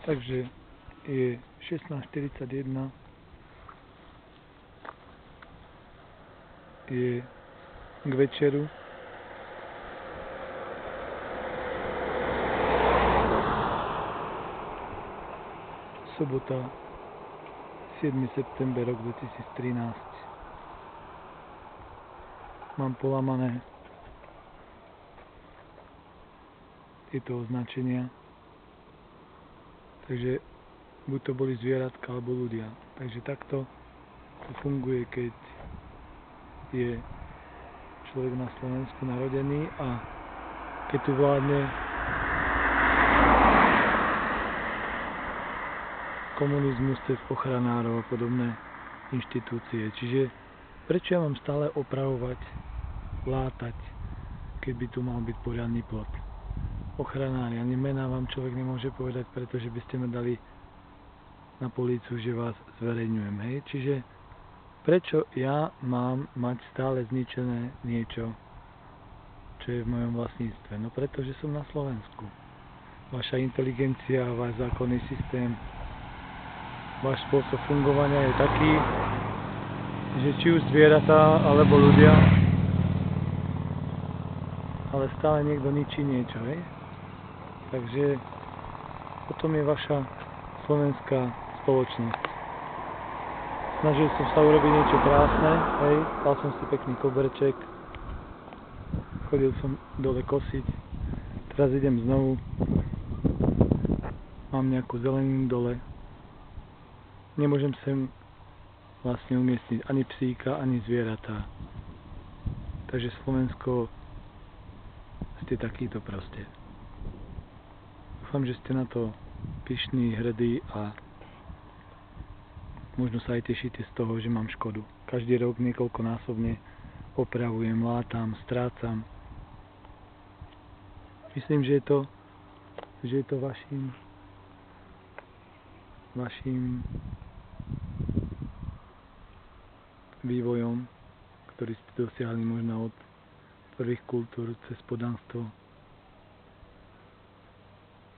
Takže je 16:41, je k večeru. Sobota, 7. september, rok 2013. Mám polamané tieto označenia, takže buď to boli zvieratka alebo ľudia. Takže takto to funguje, keď je človek na Slovensku narodený a keď tu vládne komunizmus cez ochranárov a podobné inštitúcie. Čiže prečo ja mám stále opravovať, látať, keď by tu mal byť poriadny plot? Ochranári, ani mená vám človek nemôže povedať, pretože by ste ma dali na políciu, že vás zverejňujem, hej? Čiže prečo ja mám mať stále zničené niečo, čo je v mojom vlastníctve? No pretože som na Slovensku. Vaša inteligencia, váš zákonný systém, váš spôsob fungovania je taký, že či už zvieratá alebo ľudia, ale stále niekto ničí niečo, hej? Takže potom je vaša slovenská spoločnosť. Snažil som sa urobiť niečo krásne, hej? Dal som si pekný koberček, chodil som dole kosiť, teraz idem znovu, mám nejakú zeleninu dole, nemôžem sem vlastne umiestniť ani psíka, ani zvieratá. Takže Slovensko, ste takýto proste. Dúfam, že ste na to pyšní, hrdí a možno sa aj tešíte z toho, že mám škodu. Každý rok niekoľkonásobne opravujem, látam, strácam. Myslím, že je to vašim vývojom, ktorý ste dosiahli možno od prvých kultúr cez podanstvo,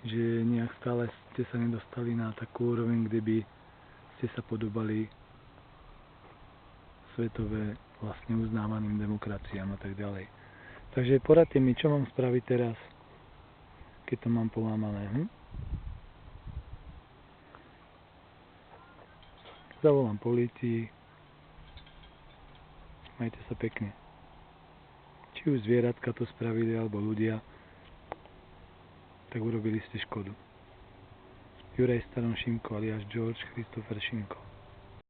že nejak stále ste sa nedostali na takú úroveň, kde by ste sa podobali svetové vlastne uznávaným demokraciám a tak ďalej. Takže poradte mi, čo mám spraviť teraz, keď to mám polámané. Zavolám polícii, majte sa pekne. Či už zvieratka to spravili, alebo ľudia, tak urobili ste škodu. Juraj Staron Šimko alias George Christopher Šimko.